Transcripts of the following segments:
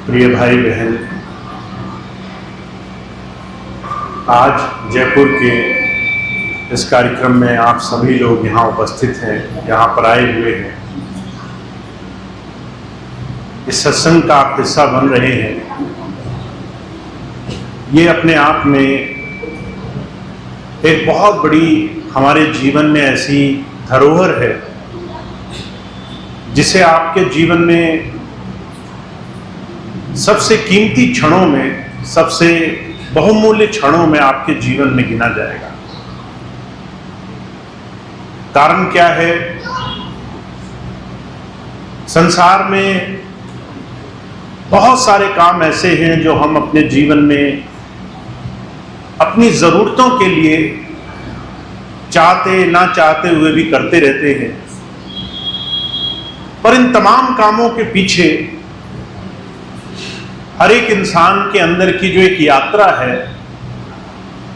प्रिय भाई बहन, आज जयपुर के इस कार्यक्रम में आप सभी लोग यहाँ उपस्थित हैं, यहाँ पर आए हुए हैं, इस सत्संग का आप हिस्सा बन रहे हैं। ये अपने आप में एक बहुत बड़ी हमारे जीवन में ऐसी धरोहर है जिसे आपके जीवन में सबसे कीमती क्षणों में, सबसे बहुमूल्य क्षणों में आपके जीवन में गिना जाएगा। कारण क्या है? संसार में बहुत सारे काम ऐसे हैं जो हम अपने जीवन में अपनी जरूरतों के लिए चाहते ना चाहते हुए भी करते रहते हैं, पर इन तमाम कामों के पीछे हर एक इंसान के अंदर की जो एक यात्रा है,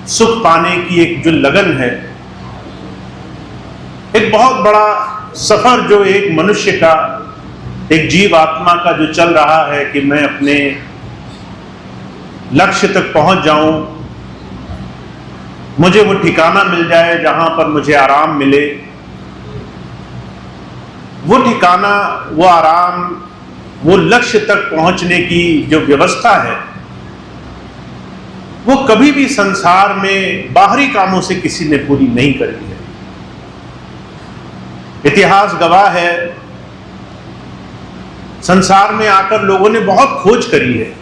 सुख पाने की एक जो लगन है, एक बहुत बड़ा सफर जो एक मनुष्य का, एक जीव आत्मा का जो चल रहा है कि मैं अपने लक्ष्य तक पहुंच जाऊं, मुझे वो ठिकाना मिल जाए जहां पर मुझे आराम मिले। वो ठिकाना, वो आराम, वो लक्ष्य तक पहुंचने की जो व्यवस्था है, वो कभी भी संसार में बाहरी कामों से किसी ने पूरी नहीं करी है। इतिहास गवाह है, संसार में आकर लोगों ने बहुत खोज करी है।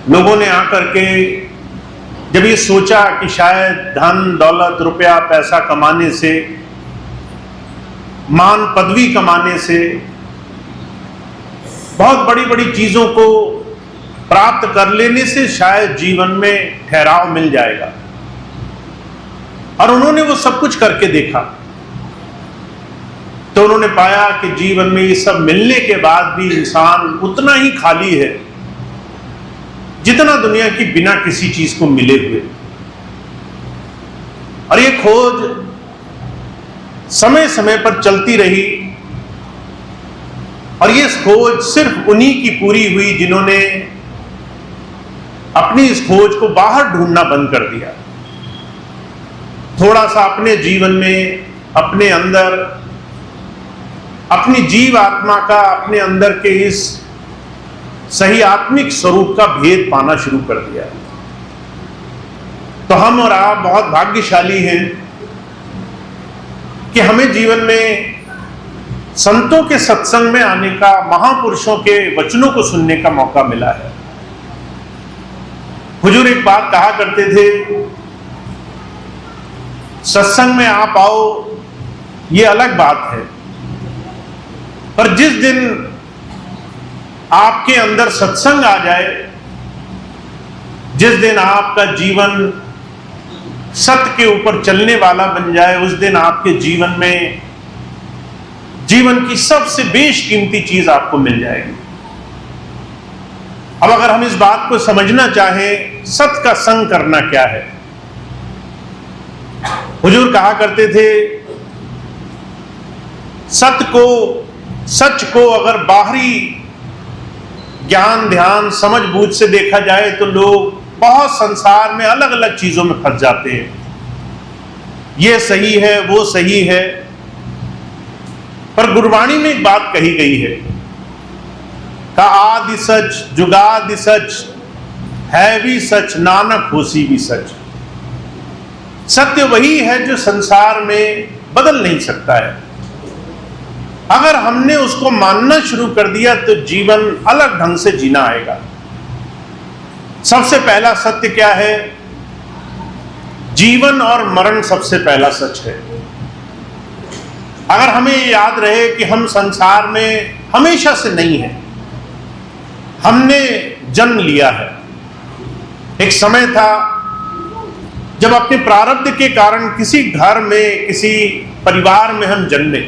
लोगों ने आकर के जब ये सोचा कि शायद धन दौलत रुपया पैसा कमाने से, मान पदवी कमाने से, बहुत बड़ी बड़ी चीजों को प्राप्त कर लेने से शायद जीवन में ठहराव मिल जाएगा, और उन्होंने वो सब कुछ करके देखा तो उन्होंने पाया कि जीवन में ये सब मिलने के बाद भी इंसान उतना ही खाली है जितना दुनिया की बिना किसी चीज को मिले हुए। और ये खोज समय समय पर चलती रही, और ये खोज सिर्फ उन्हीं की पूरी हुई जिन्होंने अपनी इस खोज को बाहर ढूंढना बंद कर दिया। थोड़ा सा अपने जीवन में, अपने अंदर, अपनी जीव आत्मा का, अपने अंदर के इस सही आत्मिक स्वरूप का भेद पाना शुरू कर दिया। तो हम और आप बहुत भाग्यशाली हैं कि हमें जीवन में संतों के सत्संग में आने का, महापुरुषों के वचनों को सुनने का मौका मिला है। हुजूर एक बात कहा करते थे, सत्संग में आप आओ ये अलग बात है, पर जिस दिन आपके अंदर सत्संग आ जाए, जिस दिन आपका जीवन सत्य के ऊपर चलने वाला बन जाए, उस दिन आपके जीवन में जीवन की सबसे बेशकीमती चीज आपको मिल जाएगी। अब अगर हम इस बात को समझना चाहें, सत्य का संग करना क्या है? हुजूर कहा करते थे, सत्य को, सच को अगर बाहरी ज्ञान ध्यान समझ बूझ से देखा जाए तो लोग बहुत संसार में अलग अलग चीजों में फंस जाते हैं। ये सही है, वो सही है, पर गुरबाणी में एक बात कही गई है, का आदि सच जुगादि सच, है भी सच नानक होसी भी सच। सत्य वही है जो संसार में बदल नहीं सकता है। अगर हमने उसको मानना शुरू कर दिया तो जीवन अलग ढंग से जीना आएगा। सबसे पहला सत्य क्या है? जीवन और मरण सबसे पहला सच है। अगर हमें याद रहे कि हम संसार में हमेशा से नहीं है, हमने जन्म लिया है। एक समय था जब अपने प्रारब्ध के कारण किसी घर में, किसी परिवार में हम जन्मे।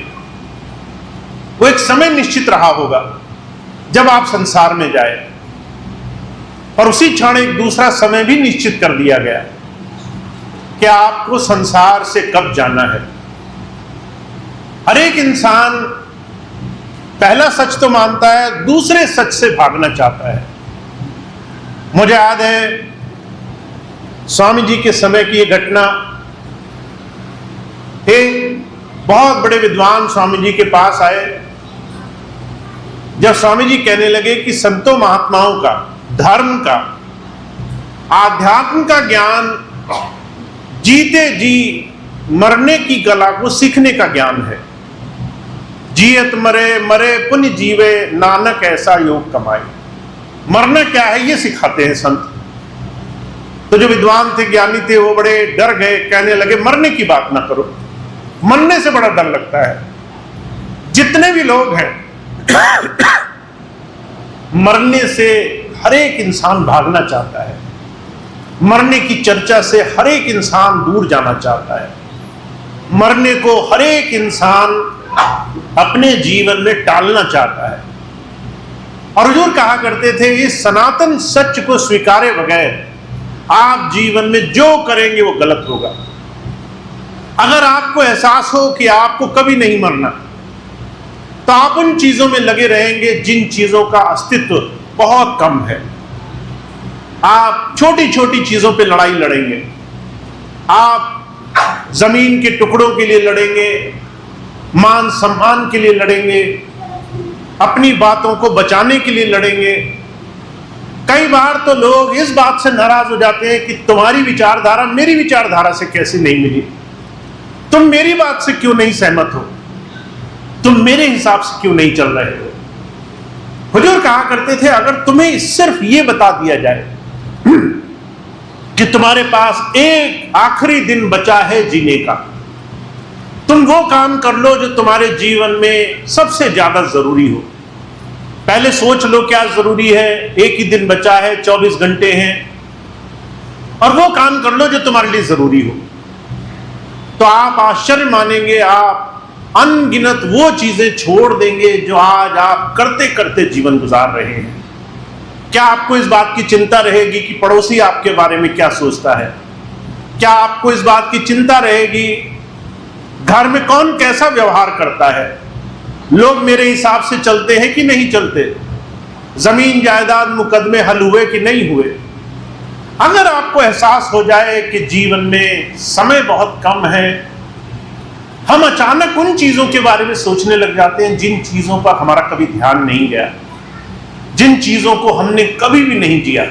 वो एक समय निश्चित रहा होगा जब आप संसार में जाए, और उसी क्षण एक दूसरा समय भी निश्चित कर दिया गया कि आपको संसार से कब जाना है। हर एक इंसान पहला सच तो मानता है, दूसरे सच से भागना चाहता है। मुझे याद है स्वामी जी के समय की ये घटना। एक बहुत बड़े विद्वान स्वामी जी के पास आए। जब स्वामी जी कहने लगे कि संतों महात्माओं का, धर्म का, आध्यात्म का ज्ञान जीते जी मरने की कला को सीखने का ज्ञान है। जियत मरे, मरे पुण्य जीवे, नानक ऐसा योग कमाए। मरना क्या है ये सिखाते हैं संत। तो जो विद्वान थे, ज्ञानी थे, वो बड़े डर गए, कहने लगे मरने की बात ना करो, मरने से बड़ा डर लगता है। जितने भी लोग हैं मरने से हर एक इंसान भागना चाहता है, मरने की चर्चा से हर एक इंसान दूर जाना चाहता है, मरने को हर एक इंसान अपने जीवन में टालना चाहता है। और हुजूर कहा करते थे, इस सनातन सच को स्वीकारे बगैर आप जीवन में जो करेंगे वो गलत होगा। अगर आपको एहसास हो कि आपको कभी नहीं मरना, तो आप उन चीजों में लगे रहेंगे जिन चीजों का अस्तित्व बहुत कम है। आप छोटी छोटी चीजों पे लड़ाई लड़ेंगे, आप जमीन के टुकड़ों के लिए लड़ेंगे, मान सम्मान के लिए लड़ेंगे, अपनी बातों को बचाने के लिए लड़ेंगे। कई बार तो लोग इस बात से नाराज हो जाते हैं कि तुम्हारी विचारधारा मेरी विचारधारा से कैसे नहीं मिली, तुम मेरी बात से क्यों नहीं सहमत हो, तुम मेरे हिसाब से क्यों नहीं चल रहे हो। हुजूर कहा करते थे, अगर तुम्हें सिर्फ ये बता दिया जाए कि तुम्हारे पास एक आखिरी दिन बचा है जीने का, तुम वो काम कर लो जो तुम्हारे जीवन में सबसे ज्यादा जरूरी हो। पहले सोच लो क्या जरूरी है, एक ही दिन बचा है, 24 घंटे हैं, और वो काम कर लो जो तुम्हारे लिए जरूरी हो। तो आप आश्चर्य मानेंगे, आप अनगिनत वो चीजें छोड़ देंगे जो आज आप करते करते जीवन गुजार रहे हैं। क्या आपको इस बात की चिंता रहेगी कि पड़ोसी आपके बारे में क्या सोचता है? क्या आपको इस बात की चिंता रहेगी घर में कौन कैसा व्यवहार करता है, लोग मेरे हिसाब से चलते हैं कि नहीं चलते, जमीन जायदाद मुकदमे हल हुए कि नहीं हुए? अगर आपको एहसास हो जाए कि जीवन में समय बहुत कम है, हम अचानक उन चीजों के बारे में सोचने लग जाते हैं जिन चीजों पर हमारा कभी ध्यान नहीं गया, जिन चीजों को हमने कभी भी नहीं जिया,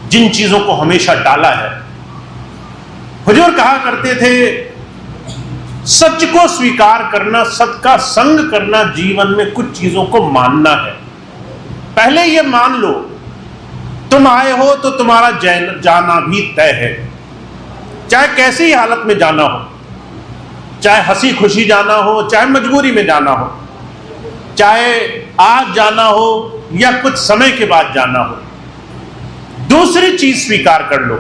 जिन चीजों को हमेशा टाला है। हुजूर कहा करते थे, सच को स्वीकार करना, सत्य का संग करना, जीवन में कुछ चीजों को मानना है। पहले ये मान लो, तुम आए हो तो तुम्हारा जाना भी तय है, चाहे कैसी ही हालत में जाना हो, चाहे हंसी खुशी जाना हो, चाहे मजबूरी में जाना हो, चाहे आज जाना हो या कुछ समय के बाद जाना हो। दूसरी चीज स्वीकार कर लो,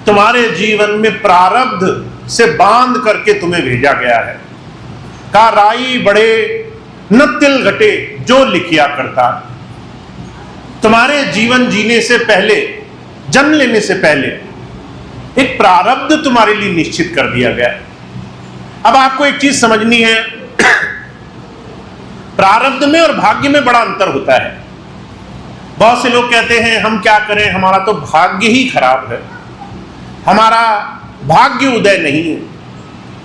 तुम्हारे जीवन में प्रारब्ध से बांध करके तुम्हें भेजा गया है। का राई बड़े न तिल घटे जो लिखिया करता। तुम्हारे जीवन जीने से पहले, जन्म लेने से पहले एक प्रारब्ध तुम्हारे लिए निश्चित कर दिया गया है। अब आपको एक चीज समझनी है, प्रारब्ध में और भाग्य में बड़ा अंतर होता है। बहुत से लोग कहते हैं हम क्या करें, हमारा तो भाग्य ही खराब है, हमारा भाग्य उदय नहीं है,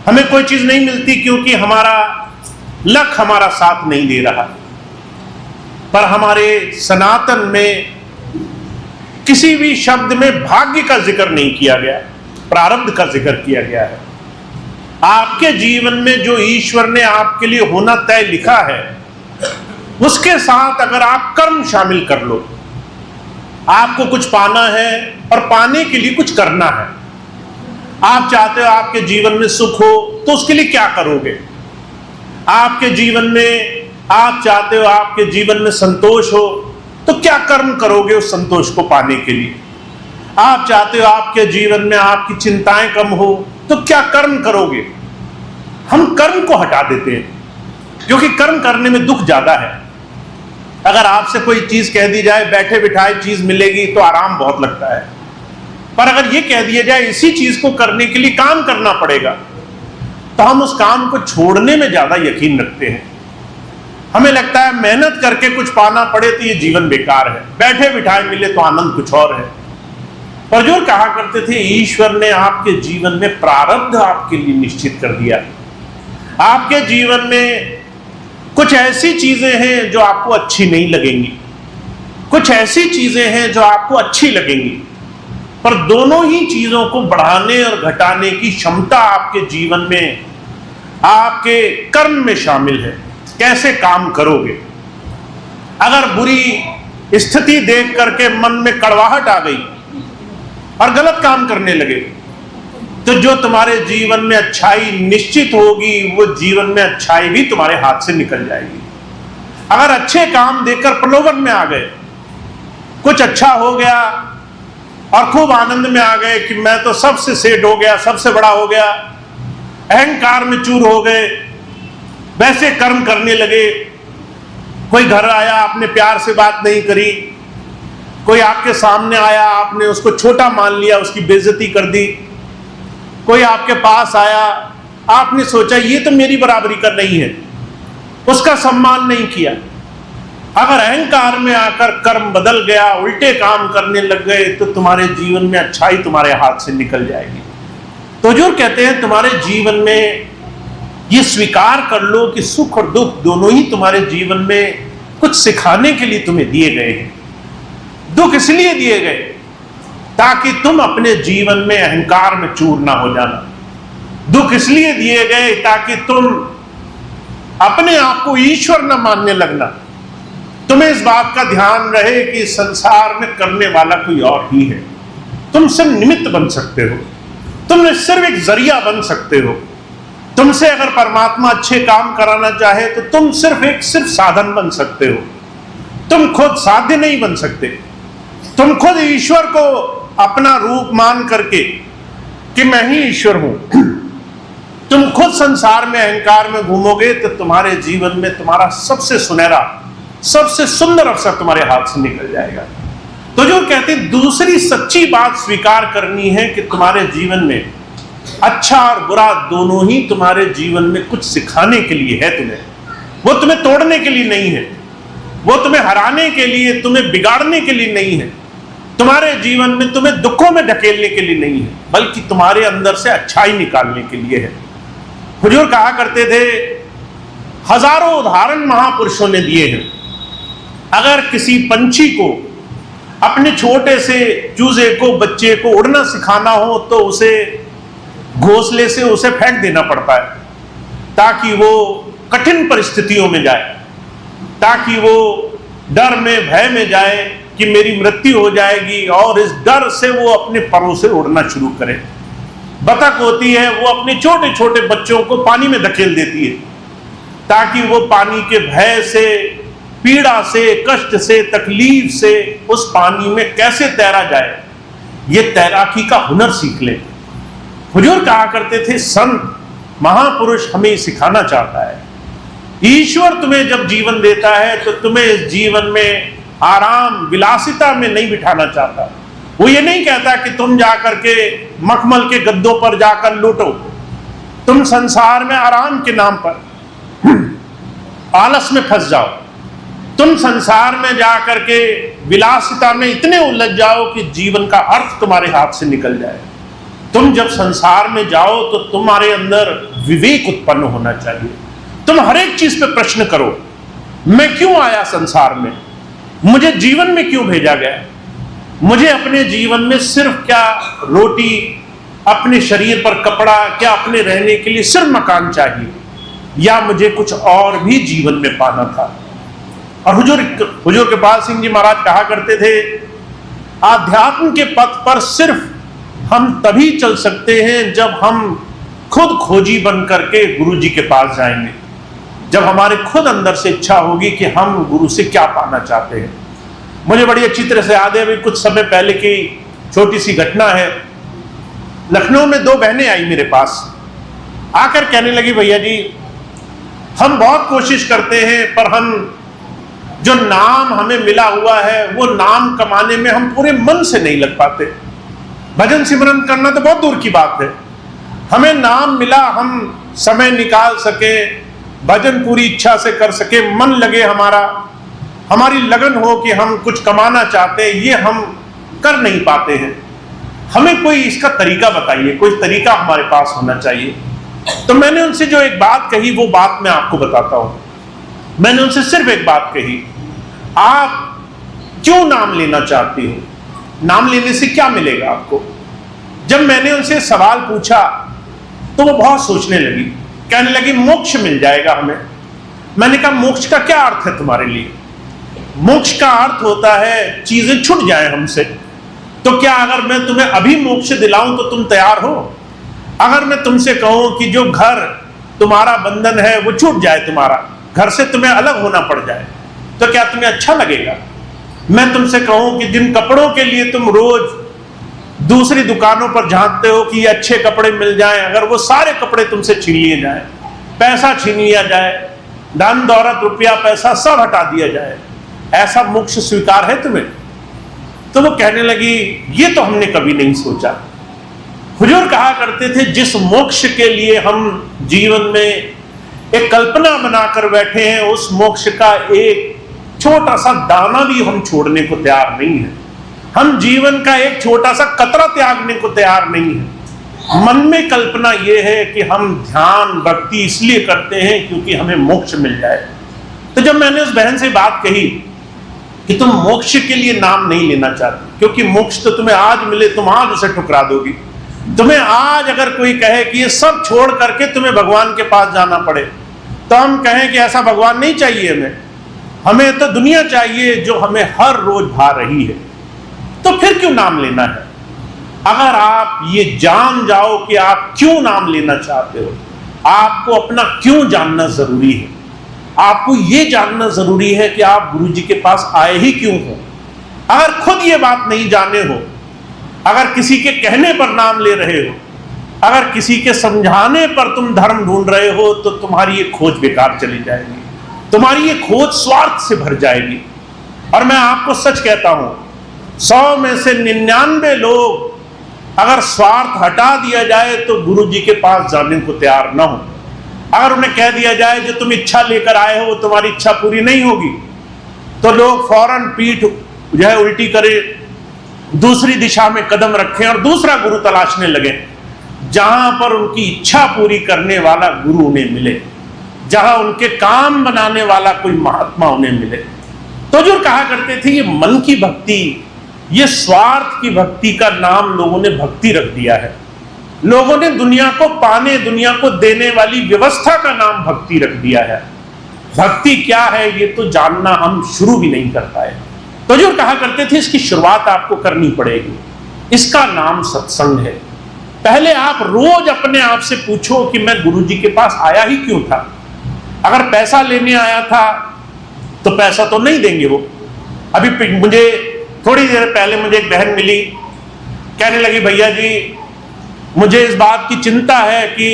हमें कोई चीज नहीं मिलती क्योंकि हमारा लक हमारा साथ नहीं दे रहा। पर हमारे सनातन में किसी भी शब्द में भाग्य का जिक्र नहीं किया गया, प्रारब्ध का जिक्र किया गया है। आपके जीवन में जो ईश्वर ने आपके लिए होना तय लिखा है, उसके साथ अगर आप कर्म शामिल कर लो, आपको कुछ पाना है और पाने के लिए कुछ करना है। आप चाहते हो आपके जीवन में सुख हो, तो उसके लिए क्या करोगे? आपके जीवन में आप चाहते हो आपके जीवन में संतोष हो, तो क्या कर्म करोगे उस संतोष को पाने के लिए? आप चाहते हो आपके जीवन में आपकी चिंताएं कम हो, तो क्या कर्म करोगे? हम कर्म को हटा देते हैं क्योंकि कर्म करने में दुख ज्यादा है। अगर आपसे कोई चीज कह दी जाए बैठे बिठाए चीज मिलेगी तो आराम बहुत लगता है, पर अगर यह कह दिया जाए इसी चीज को करने के लिए काम करना पड़ेगा, तो हम उस काम को छोड़ने में ज्यादा यकीन रखते हैं। हमें लगता है मेहनत करके कुछ पाना पड़े तो ये जीवन बेकार है, बैठे बिठाए मिले तो आनंद कुछ और है। पर जो कहा करते थे ईश्वर ने आपके जीवन में प्रारब्ध आपके लिए निश्चित कर दिया। आपके जीवन में कुछ ऐसी चीजें हैं जो आपको अच्छी नहीं लगेंगी, कुछ ऐसी चीजें हैं जो आपको अच्छी लगेंगी, पर दोनों ही चीजों को बढ़ाने और घटाने की क्षमता आपके जीवन में, आपके कर्म में शामिल है। कैसे काम करोगे? अगर बुरी स्थिति देख करके मन में कड़वाहट आ गई और गलत काम करने लगे, तो जो तुम्हारे जीवन में अच्छाई निश्चित होगी वो जीवन में अच्छाई भी तुम्हारे हाथ से निकल जाएगी। अगर अच्छे काम देकर प्रलोभन में आ गए, कुछ अच्छा हो गया और खूब आनंद में आ गए कि मैं तो सबसे सेठ हो गया, सबसे बड़ा हो गया, अहंकार में चूर हो गए, वैसे कर्म करने लगे। कोई घर आया, आपने प्यार से बात नहीं करी, कोई आपके सामने आया, आपने उसको छोटा मान लिया, उसकी बेइज्जती कर दी। कोई आपके पास आया, आपने सोचा ये तो मेरी बराबरी का नहीं है, उसका सम्मान नहीं किया। अगर अहंकार में आकर कर्म बदल गया, उल्टे काम करने लग गए, तो तुम्हारे जीवन में अच्छाई तुम्हारे हाथ से निकल जाएगी। तो हुजूर कहते हैं तुम्हारे जीवन में ये स्वीकार कर लो कि सुख और दुख दोनों ही तुम्हारे जीवन में कुछ सिखाने के लिए तुम्हें दिए गए हैं। दुख इसलिए दिए गए ताकि तुम अपने जीवन में अहंकार में चूर ना हो जाना। दुख इसलिए दिए गए ताकि तुम अपने आप को ईश्वर न मानने लगना। तुम्हें इस बात का ध्यान रहे कि संसार में करने वाला कोई और ही है। तुम सिर्फ निमित्त बन सकते हो, तुम सिर्फ एक जरिया बन सकते हो। तुमसे अगर परमात्मा अच्छे काम कराना चाहे तो तुम सिर्फ साधन बन सकते हो। तुम खुद साध्य नहीं बन सकते। तुम खुद ईश्वर को अपना रूप मान करके कि मैं ही ईश्वर हूं, तुम खुद संसार में अहंकार में घूमोगे तो तुम्हारे जीवन में तुम्हारा सबसे सुनहरा, सबसे सुंदर अवसर तुम्हारे हाथ से निकल जाएगा। तो जो कहते हैं दूसरी सच्ची बात स्वीकार करनी है कि तुम्हारे जीवन में अच्छा और बुरा दोनों ही तुम्हारे जीवन में कुछ सिखाने के लिए है। वो तुम्हें तोड़ने के लिए नहीं है, वो तुम्हें हराने के लिए, तुम्हें बिगाड़ने के लिए नहीं है, तुम्हारे जीवन में तुम्हें दुखों में ढकेलने के लिए नहीं है, बल्कि तुम्हारे अंदर से अच्छाई निकालने के लिए है। हुजूर कहा करते थे, हजारों उदाहरण महापुरुषों ने दिए हैं। अगर किसी पंछी को, अपने छोटे से चूजे को, बच्चे को उड़ना सिखाना हो तो उसे घोंसले से उसे फेंक देना पड़ता है ताकि वो कठिन परिस्थितियों में जाए, ताकि वो डर में, भय में जाए कि मेरी मृत्यु हो जाएगी, और इस डर से वो अपने परों से उड़ना शुरू करे। बतख होती है, वो अपने छोटे छोटे बच्चों को पानी में धकेल देती है ताकि वो पानी के भय से, पीड़ा से, कष्ट से, तकलीफ से उस पानी में कैसे तैरा जाए, ये तैराकी का हुनर सीख ले। हुजूर कहा करते थे, संत महापुरुष हमें सिखाना चाहता है। ईश्वर तुम्हें जब जीवन देता है तो तुम्हें इस जीवन में आराम विलासिता में नहीं बिठाना चाहता। वो ये नहीं कहता कि तुम जाकर के मखमल के गद्दों पर जाकर लूटो। तुम संसार में आराम के नाम पर आलस में फंस जाओ, तुम संसार में जाकर के विलासिता में इतने उलझ जाओ कि जीवन का अर्थ तुम्हारे हाथ से निकल जाए। तुम जब संसार में जाओ तो तुम्हारे अंदर विवेक उत्पन्न होना चाहिए। तुम हर एक चीज पे प्रश्न करो, मैं क्यों आया संसार में, मुझे जीवन में क्यों भेजा गया, मुझे अपने जीवन में सिर्फ क्या रोटी, अपने शरीर पर कपड़ा, क्या अपने रहने के लिए सिर्फ मकान चाहिए, या मुझे कुछ और भी जीवन में पाना था। और हुजूर कृपाल सिंह जी महाराज कहा करते थे, आध्यात्म के पथ पर सिर्फ हम तभी चल सकते हैं जब हम खुद खोजी बन करके गुरु जी के पास जाएंगे, जब हमारे खुद अंदर से इच्छा होगी कि हम गुरु से क्या पाना चाहते हैं। मुझे बड़ी अच्छी तरह से याद है, अभी कुछ समय पहले की छोटी सी घटना है। लखनऊ में दो बहनें आई मेरे पास, आकर कहने लगी, भैया जी हम बहुत कोशिश करते हैं पर हम जो नाम हमें मिला हुआ है वो नाम कमाने में हम पूरे मन से नहीं लग पाते। भजन सिमरन करना तो बहुत दूर की बात है, हमें नाम मिला, हम समय निकाल सके, भजन पूरी इच्छा से कर सके, मन लगे हमारा, हमारी लगन हो कि हम कुछ कमाना चाहते हैं, ये हम कर नहीं पाते हैं। हमें कोई इसका तरीका बताइए, कोई तरीका हमारे पास होना चाहिए। तो मैंने उनसे जो एक बात कही वो बात मैं आपको बताता हूं। मैंने उनसे सिर्फ एक बात कही, आप क्यों नाम लेना चाहती हो? नाम लेने से क्या मिलेगा आपको? जब मैंने उनसे सवाल पूछा तो वो बहुत सोचने लगी, कहने लगी मोक्ष मिल जाएगा हमें। मैंने कहा मोक्ष का क्या अर्थ है तुम्हारे लिए? मोक्ष का अर्थ होता है चीजें छूट जाए हमसे। तो क्या अगर मैं तुम्हें अभी मोक्ष दिलाऊं तो तुम तैयार हो? अगर मैं तुमसे कहूं कि जो घर तुम्हारा बंधन है वो छूट जाए, तुम्हारा घर से तुम्हें अलग होना पड़ जाए, तो क्या तुम्हें अच्छा लगेगा? मैं तुमसे कहूं कि जिन कपड़ों के लिए तुम रोज दूसरी दुकानों पर झांकते हो कि ये अच्छे कपड़े मिल जाएं, अगर वो सारे कपड़े तुमसे छीन लिए जाएं, पैसा छीन लिया जाए, धन दौलत रुपया पैसा सब हटा दिया जाए, ऐसा मोक्ष स्वीकार है तुम्हें? तो वो कहने लगी ये तो हमने कभी नहीं सोचा। हुजूर कहा करते थे जिस मोक्ष के लिए हम जीवन में एक कल्पना बनाकर बैठे हैं, उस मोक्ष का एक छोटा सा दाना भी हम छोड़ने को तैयार नहीं है। हम जीवन का एक छोटा सा कतरा त्यागने को तैयार नहीं है। मन में कल्पना यह है कि हम ध्यान भक्ति इसलिए करते हैं क्योंकि हमें मोक्ष मिल जाए। तो जब मैंने उस बहन से बात कही कि तुम मोक्ष के लिए नाम नहीं लेना चाहती, क्योंकि मोक्ष तो तुम्हें आज मिले, तुम आज उसे ठुकरा दोगी। तुम्हें आज अगर कोई कहे कि ये सब छोड़ करके तुम्हें भगवान के पास जाना पड़े, तो हम कहें कि ऐसा भगवान नहीं चाहिए हमें तो दुनिया चाहिए जो हमें हर रोज भा रही है। तो फिर क्यों नाम लेना है? अगर आप ये जान जाओ कि आप क्यों नाम लेना चाहते हो, आपको अपना क्यों जानना जरूरी है। आपको ये जानना जरूरी है कि आप गुरु जी के पास आए ही क्यों हो। अगर खुद ये बात नहीं जाने हो, अगर किसी के कहने पर नाम ले रहे हो, अगर किसी के समझाने पर तुम धर्म ढूंढ रहे हो, तो तुम्हारी ये खोज बेकार चली जाएगी, तुम्हारी ये खोज स्वार्थ से भर जाएगी। और मैं आपको सच कहता हूं, 100 में से 99 लोग अगर स्वार्थ हटा दिया जाए तो गुरु जी के पास जाने को तैयार ना हो। अगर उन्हें कह दिया जाए जो तुम इच्छा लेकर आए हो वो तुम्हारी इच्छा पूरी नहीं होगी, तो लोग फौरन पीठ जो है उल्टी करे, दूसरी दिशा में कदम रखें और दूसरा गुरु तलाशने लगे, जहां पर उनकी इच्छा पूरी करने वाला गुरु उन्हें मिले, जहां उनके काम बनाने वाला कोई महात्मा उन्हें मिले। तो जो कहा करते थे ये मन की भक्ति, ये स्वार्थ की भक्ति का नाम लोगों ने भक्ति रख दिया है। लोगों ने दुनिया को पाने, दुनिया को देने वाली व्यवस्था का नाम भक्ति रख दिया है। भक्ति क्या है ये तो जानना हम शुरू भी नहीं कर पाए। तो जो कहा करते थे इसकी शुरुआत आपको करनी पड़ेगी। इसका नाम सत्संग है। पहले आप रोज अपने आप से पूछो कि मैं गुरु जी के पास आया ही क्यों था। अगर पैसा लेने आया था तो पैसा तो नहीं देंगे वो। अभी मुझे थोड़ी देर पहले मुझे एक बहन मिली, कहने लगी भैया जी मुझे इस बात की चिंता है कि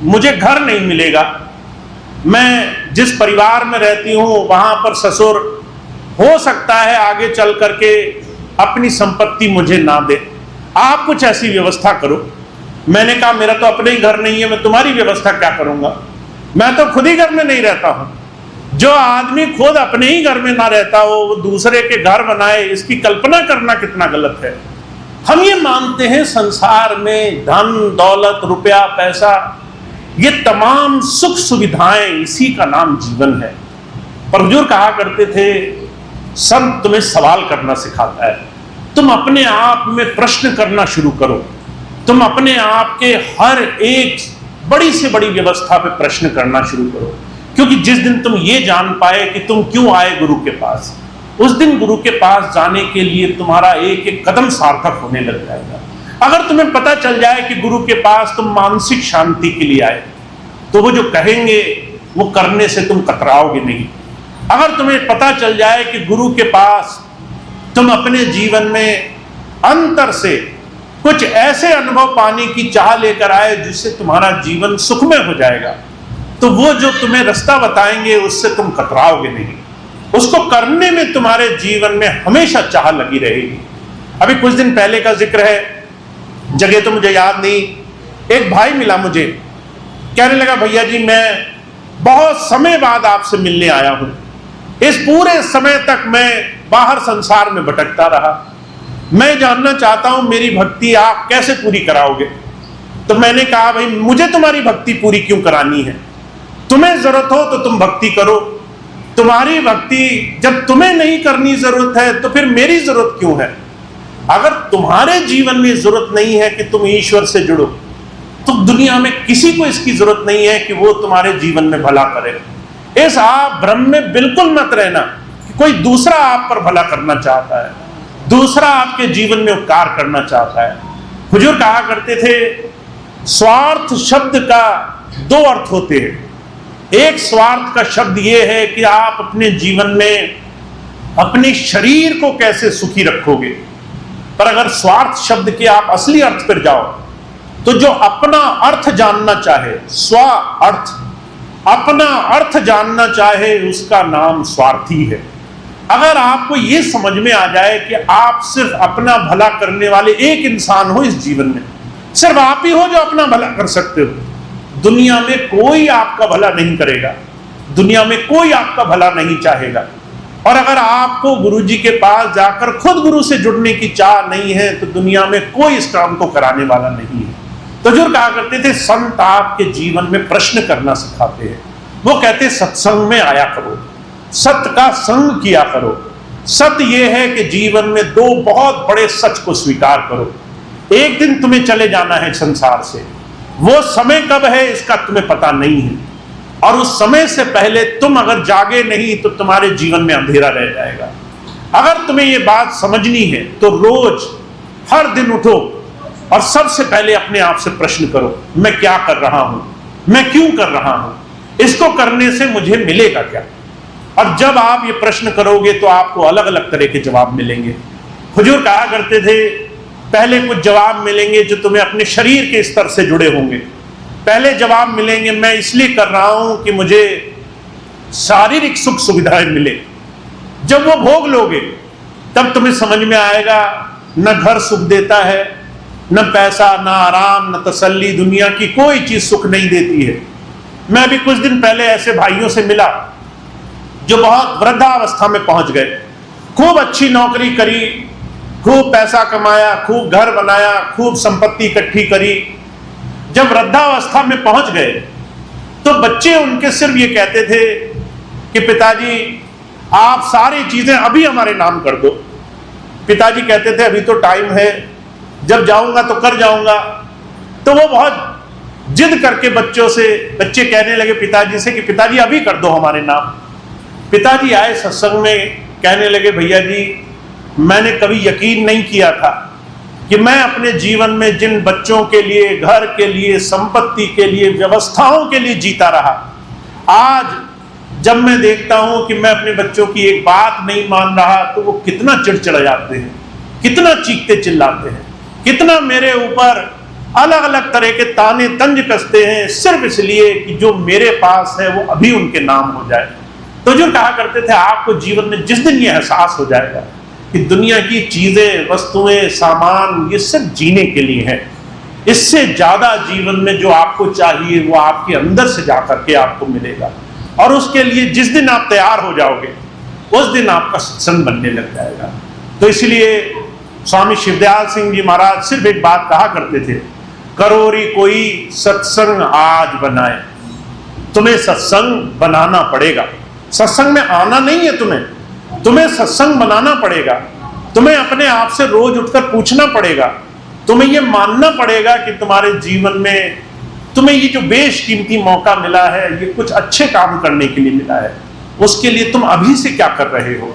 मुझे घर नहीं मिलेगा। मैं जिस परिवार में रहती हूँ वहां पर ससुर हो सकता है आगे चल करके अपनी संपत्ति मुझे ना दे, आप कुछ ऐसी व्यवस्था करो। मैंने कहा मेरा तो अपने ही घर नहीं है, मैं तुम्हारी व्यवस्था क्या करूंगा, मैं तो खुद ही घर में नहीं रहता हूं। जो आदमी खुद अपने ही घर में ना रहता हो वो दूसरे के घर बनाए, इसकी कल्पना करना कितना गलत है। हम ये मानते हैं संसार में धन दौलत रुपया पैसा ये तमाम सुख सुविधाएं, इसी का नाम जीवन है। पर हुजूर कहा करते थे सब तुम्हें सवाल करना सिखाता है। तुम अपने आप में प्रश्न करना शुरू करो। तुम अपने आप के हर एक बड़ी से बड़ी व्यवस्था पे प्रश्न करना शुरू करो, क्योंकि जिस दिन तुम ये जान पाए कि तुम क्यों आए गुरु के पास, उस दिन गुरु के पास जाने के लिए तुम्हारा एक एक कदम सार्थक होने लग जाएगा। अगर तुम्हें पता चल जाए कि गुरु के पास तुम मानसिक शांति के लिए आए, तो वो जो कहेंगे वो करने से तुम कतराओगे नहीं। अगर तुम्हें पता चल जाए कि गुरु के पास तुम अपने जीवन में अंतर से कुछ ऐसे अनुभव पाने की चाह लेकर आए जिससे तुम्हारा जीवन सुखमय हो जाएगा, तो वो जो तुम्हें रास्ता बताएंगे उससे तुम कतराओगे नहीं। उसको करने में तुम्हारे जीवन में हमेशा चाह लगी रहेगी। अभी कुछ दिन पहले का जिक्र है, जगह तो मुझे याद नहीं, एक भाई मिला मुझे, कहने लगा भैया जी मैं बहुत समय बाद आपसे मिलने आया हूं। इस पूरे समय तक मैं बाहर संसार में भटकता रहा। मैं जानना चाहता हूं मेरी भक्ति आप कैसे पूरी कराओगे। तो मैंने कहा, भाई मुझे तुम्हारी भक्ति पूरी क्यों करानी है? तुम्हें जरूरत हो तो तुम भक्ति करो। तुम्हारी भक्ति जब तुम्हें नहीं करनी जरूरत है तो फिर मेरी जरूरत क्यों है? अगर तुम्हारे जीवन में जरूरत नहीं है कि तुम ईश्वर से जुड़ो, तो दुनिया में किसी को इसकी जरूरत नहीं है कि वो तुम्हारे जीवन में भला करे। इस आप भ्रम में बिल्कुल मत रहना कि कोई दूसरा आप पर भला करना चाहता है, दूसरा आपके जीवन में उपकार करना चाहता है। हुजूर कहा करते थे, स्वार्थ शब्द का दो अर्थ होते हैं। एक स्वार्थ का शब्द यह है कि आप अपने जीवन में अपने शरीर को कैसे सुखी रखोगे। पर अगर स्वार्थ शब्द के आप असली अर्थ पर जाओ तो जो अपना अर्थ जानना चाहे, स्व अर्थ, अपना अर्थ जानना चाहे, उसका नाम स्वार्थी है। अगर आपको यह समझ में आ जाए कि आप सिर्फ अपना भला करने वाले एक इंसान हो इस जीवन में, सिर्फ आप ही हो जो अपना भला कर सकते हो, दुनिया में कोई आपका भला नहीं करेगा, दुनिया में कोई आपका भला नहीं चाहेगा। और अगर आपको गुरु जी के पास जाकर खुद गुरु से जुड़ने की चाह नहीं है तो दुनिया में कोई इस काम को कराने वाला नहीं है। तो जो कहा करते थे, संत आपके जीवन में प्रश्न करना सिखाते हैं। वो कहते सत्संग में आया करो, सत्य का संग किया करो। सत्य यह है कि जीवन में दो बहुत बड़े सच को स्वीकार करो। एक दिन तुम्हें चले जाना है संसार से, वो समय कब है इसका तुम्हें पता नहीं है, और उस समय से पहले तुम अगर जागे नहीं तो तुम्हारे जीवन में अंधेरा रह जाएगा। अगर तुम्हें ये बात समझनी है तो रोज हर दिन उठो और सबसे पहले अपने आप से प्रश्न करो, मैं क्या कर रहा हूं, मैं क्यों कर रहा हूं, इसको करने से मुझे मिलेगा क्या। और जब आप ये प्रश्न करोगे तो आपको अलग अलग तरह के जवाब मिलेंगे। हुजूर कहा करते थे, पहले कुछ जवाब मिलेंगे जो तुम्हें अपने शरीर के स्तर से जुड़े होंगे। पहले जवाब मिलेंगे, मैं इसलिए कर रहा हूं कि मुझे शारीरिक सुख सुविधाएं मिले। जब वो भोग लोगे तब तुम्हें समझ में आएगा, न घर सुख देता है, न पैसा, न आराम, न तसल्ली, दुनिया की कोई चीज सुख नहीं देती है। मैं अभी कुछ दिन पहले ऐसे भाइयों से मिला जो बहुत वृद्धावस्था में पहुंच गए, खूब अच्छी नौकरी करी, खूब पैसा कमाया, खूब घर बनाया, खूब संपत्ति इकट्ठी करी। जब वृद्धावस्था में पहुंच गए तो बच्चे उनके सिर्फ ये कहते थे कि पिताजी आप सारी चीजें अभी हमारे नाम कर दो। पिताजी कहते थे अभी तो टाइम है, जब जाऊंगा तो कर जाऊंगा। तो वो बहुत जिद करके बच्चे कहने लगे पिताजी से कि पिताजी अभी कर दो हमारे नाम। पिताजी आए सत्संग में, कहने लगे भैया जी मैंने कभी यकीन नहीं किया था कि मैं अपने जीवन में जिन बच्चों के लिए, घर के लिए, संपत्ति के लिए, व्यवस्थाओं के लिए जीता रहा, आज जब मैं देखता हूं कि मैं अपने बच्चों की एक बात नहीं मान रहा तो वो कितना चिड़चिड़ा जाते हैं, कितना चीखते चिल्लाते हैं, कितना मेरे ऊपर अलग अलग तरह के ताने तंज कसते हैं, सिर्फ इसलिए कि जो मेरे पास है वो अभी उनके नाम हो जाए। तो जो कहा करते थे, आपको जीवन में जिस दिन ये एहसास हो जाएगा कि दुनिया की चीजें, वस्तुएं, सामान ये सब जीने के लिए है, इससे ज्यादा जीवन में जो आपको चाहिए वो आपके अंदर से जाकर के आपको मिलेगा। और उसके लिए जिस दिन आप तैयार हो जाओगे उस दिन आपका सत्संग बनने लग जाएगा। तो इसलिए स्वामी शिवदयाल सिंह जी महाराज सिर्फ एक बात कहा करते थे, करोरी कोई सत्संग आज बनाए। तुम्हें सत्संग बनाना पड़ेगा, सत्संग में आना नहीं है, तुम्हें सत्संग बनाना पड़ेगा। तुम्हें अपने आप से रोज उठकर पूछना पड़ेगा, तुम्हें यह मानना पड़ेगा कि तुम्हारे जीवन में तुम्हें ये जो बेशकीमती मौका मिला है ये कुछ अच्छे काम करने के लिए मिला है। उसके लिए तुम अभी से क्या कर रहे हो।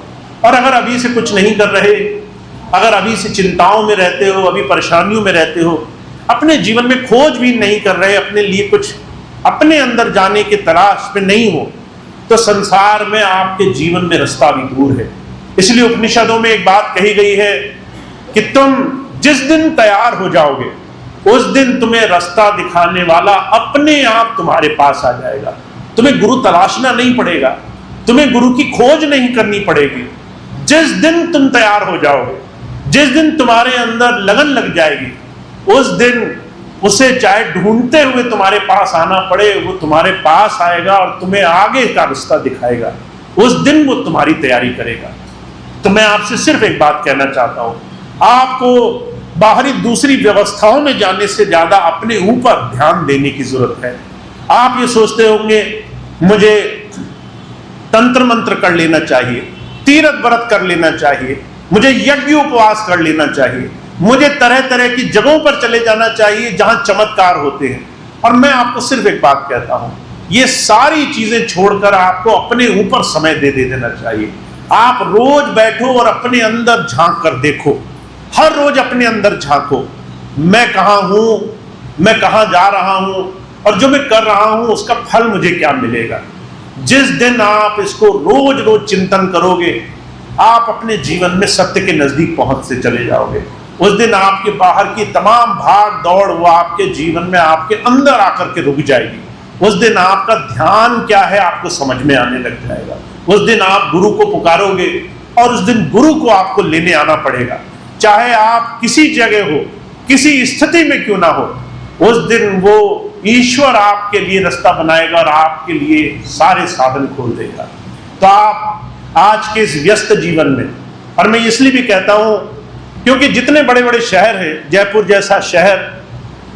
और अगर अभी से कुछ नहीं कर रहे, अगर अभी से चिंताओं में रहते हो, अभी परेशानियों में रहते हो, अपने जीवन में खोज भी नहीं कर रहे, अपने लिए कुछ अपने अंदर जाने की तलाश में नहीं हो, तो संसार में आपके जीवन में रास्ता भी दूर है। इसलिए उपनिषदों में एक बात कही गई है कि तुम जिस दिन तैयार हो जाओगे उस दिन तुम्हें रास्ता दिखाने वाला अपने आप तुम्हारे पास आ जाएगा। तुम्हें गुरु तलाशना नहीं पड़ेगा, तुम्हें गुरु की खोज नहीं करनी पड़ेगी। जिस दिन तुम तैयार हो जाओगे, जिस दिन तुम्हारे अंदर लगन लग जाएगी, उस दिन उसे चाहे ढूंढते हुए तुम्हारे पास आना पड़े, वो तुम्हारे पास आएगा और तुम्हें आगे का रास्ता दिखाएगा। उस दिन वो तुम्हारी तैयारी करेगा। तो मैं आपसे सिर्फ एक बात कहना चाहता हूं, आपको बाहरी दूसरी व्यवस्थाओं में जाने से ज्यादा अपने ऊपर ध्यान देने की जरूरत है। आप ये सोचते होंगे मुझे तंत्र मंत्र कर लेना चाहिए, तीर्थ व्रत कर लेना चाहिए, मुझे यज्ञ उपवास कर लेना चाहिए, मुझे तरह तरह की जगहों पर चले जाना चाहिए जहां चमत्कार होते हैं। और मैं आपको सिर्फ एक बात कहता हूं, ये सारी चीजें छोड़कर आपको अपने ऊपर समय दे देना चाहिए। आप रोज बैठो और अपने अंदर झांक कर देखो, हर रोज अपने अंदर झांको, मैं कहां हूं, मैं कहां जा रहा हूं, और जो मैं कर रहा हूं उसका फल मुझे क्या मिलेगा। जिस दिन आप इसको रोज रोज चिंतन करोगे, आप अपने जीवन में सत्य के नजदीक पहुंच से चले जाओगे। उस दिन आपके बाहर की तमाम भाग दौड़ वो आपके जीवन में आपके अंदर आकर के रुक जाएगी। उस दिन आपका ध्यान क्या है आपको समझ में आने लग जाएगा। उस दिन आप गुरु को पुकारोगे और उस दिन गुरु को आपको लेने आना पड़ेगा, चाहे आप किसी जगह हो, किसी स्थिति में क्यों ना हो। उस दिन वो ईश्वर आपके लिए रास्ता बनाएगा और आपके लिए सारे साधन खोल देगा। तो आप आज के इस व्यस्त जीवन में, और मैं इसलिए भी कहता हूं क्योंकि जितने बड़े बड़े शहर हैं, जयपुर जैसा शहर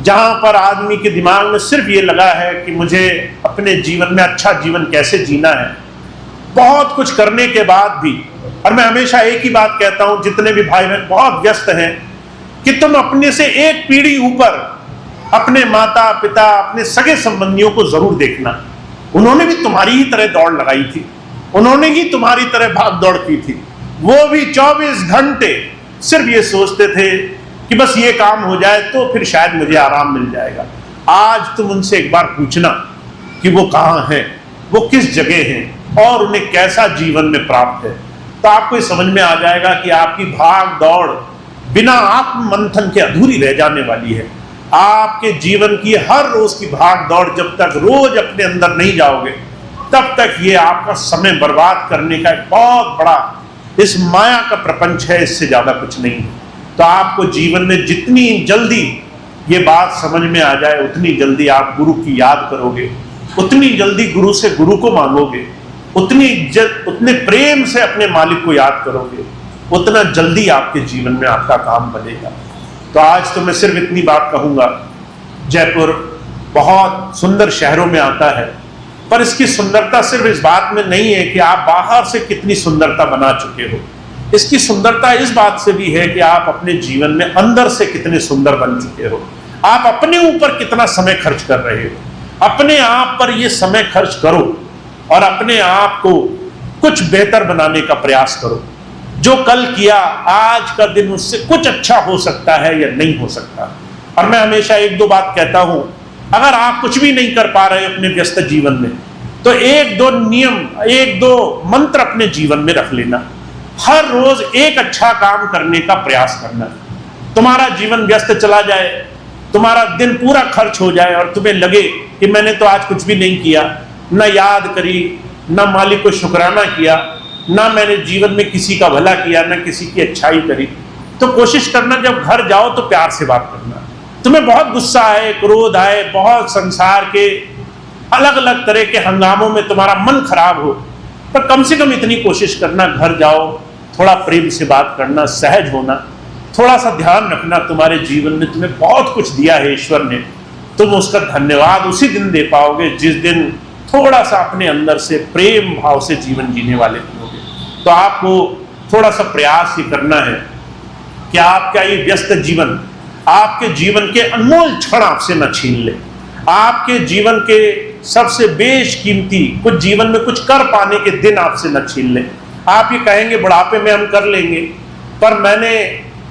जहां पर आदमी के दिमाग में सिर्फ ये लगा है कि मुझे अपने जीवन में अच्छा जीवन कैसे जीना है, बहुत कुछ करने के बाद भी, और मैं हमेशा एक ही बात कहता हूं जितने भी भाई बहन बहुत व्यस्त हैं, कि तुम अपने से एक पीढ़ी ऊपर अपने माता पिता, अपने सगे संबंधियों को जरूर देखना। उन्होंने भी तुम्हारी ही तरह दौड़ लगाई थी, उन्होंने ही तुम्हारी तरह भाग दौड़ की थी। वो भी 24 घंटे सिर्फ ये सोचते थे कि बस ये काम हो जाए तो फिर शायद मुझे आराम मिल जाएगा। आज तुम उनसे एक बार पूछना कि वो कहाँ हैं, वो किस जगह हैं और उन्हें कैसा जीवन में प्राप्त है, तो आपको ये समझ में आ जाएगा कि आपकी भाग दौड़ बिना आत्म मंथन के अधूरी रह जाने वाली है। आपके जीवन की हर रोज की भाग दौड़ जब तक रोज अपने अंदर नहीं जाओगे, तब तक ये आपका समय बर्बाद करने का एक बहुत बड़ा इस माया का प्रपंच है, इससे ज्यादा कुछ नहीं। तो आपको जीवन में जितनी जल्दी ये बात समझ में आ जाए, उतनी जल्दी आप गुरु की याद करोगे, उतनी जल्दी गुरु से गुरु को मांगोगे, उतने प्रेम से अपने मालिक को याद करोगे, उतना जल्दी आपके जीवन में आपका काम बनेगा। तो आज तो मैं सिर्फ इतनी बात कहूंगा, जयपुर बहुत सुंदर शहरों में आता है, पर इसकी सुंदरता सिर्फ इस बात में नहीं है कि आप बाहर से कितनी सुंदरता बना चुके हो। इसकी सुंदरता इस बात से भी है कि आप अपने जीवन में अंदर से कितने सुंदर बन चुके हो। आप अपने ऊपर कितना समय खर्च कर रहे हो। अपने आप पर यह समय खर्च करो और अपने आप को कुछ बेहतर बनाने का प्रयास करो। जो कल किया, आज का दिन उससे कुछ अच्छा हो सकता है या नहीं हो सकता। और मैं हमेशा एक दो बात कहता हूं, अगर आप कुछ भी नहीं कर पा रहे अपने व्यस्त जीवन में, तो एक दो नियम, एक दो मंत्र अपने जीवन में रख लेना। हर रोज एक अच्छा काम करने का प्रयास करना। तुम्हारा जीवन व्यस्त चला जाए, तुम्हारा दिन पूरा खर्च हो जाए और तुम्हें लगे कि मैंने तो आज कुछ भी नहीं किया, न याद करी, न मालिक को शुक्राना किया, ना मैंने जीवन में किसी का भला किया, ना किसी की अच्छाई करी, तो कोशिश करना जब घर जाओ तो प्यार से बात करना। तुम्हें बहुत गुस्सा आए, क्रोध आए, बहुत संसार के अलग अलग तरह के हंगामों में तुम्हारा मन खराब हो, पर कम से कम इतनी कोशिश करना, घर जाओ, थोड़ा प्रेम से बात करना, सहज होना, थोड़ा सा ध्यान रखना। तुम्हारे जीवन में तुम्हें बहुत कुछ दिया है ईश्वर ने, तुम उसका धन्यवाद उसी दिन दे पाओगे जिस दिन थोड़ा सा अपने अंदर से प्रेम भाव से जीवन जीने वाले होगे। तो आपको थोड़ा सा प्रयास ही करना है कि आपका ये व्यस्त जीवन आपके जीवन के अनमोल क्षण आपसे न छीन ले। आपके जीवन के सबसे बेशकीमती कुछ जीवन में कुछ कर पाने के दिन आपसे न छीन ले। आप ये कहेंगे बुढ़ापे में हम कर लेंगे, पर मैंने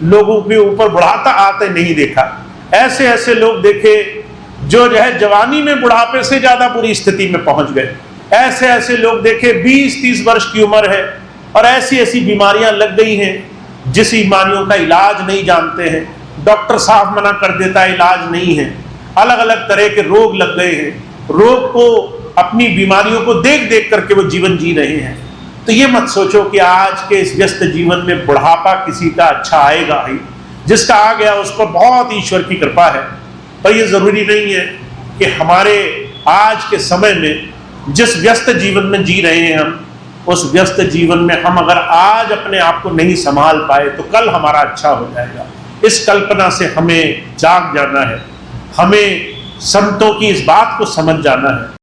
लोगों के ऊपर बुढ़ाता आते नहीं देखा। ऐसे ऐसे लोग देखे जो है जवानी में बुढ़ापे से ज्यादा बुरी स्थिति में पहुंच गए। ऐसे ऐसे लोग देखे 20-30 वर्ष की उम्र है और ऐसी ऐसी बीमारियां लग गई हैं जिस बीमारियों का इलाज नहीं जानते हैं। डॉक्टर साहब मना कर देता है, इलाज नहीं है। अलग अलग तरह के रोग लग गए हैं। रोग को, अपनी बीमारियों को देख देख करके वो जीवन जी रहे हैं। तो ये मत सोचो कि आज के इस व्यस्त जीवन में बुढ़ापा किसी का अच्छा आएगा ही। जिसका आ गया उस पर बहुत ईश्वर की कृपा है, और ये ज़रूरी नहीं है कि हमारे आज के समय में जिस व्यस्त जीवन में जी रहे हैं हम, उस व्यस्त जीवन में हम अगर आज अपने आप को नहीं संभाल पाए तो कल हमारा अच्छा हो जाएगा। इस कल्पना से हमें जाग जाना है, हमें संतों की इस बात को समझ जाना है।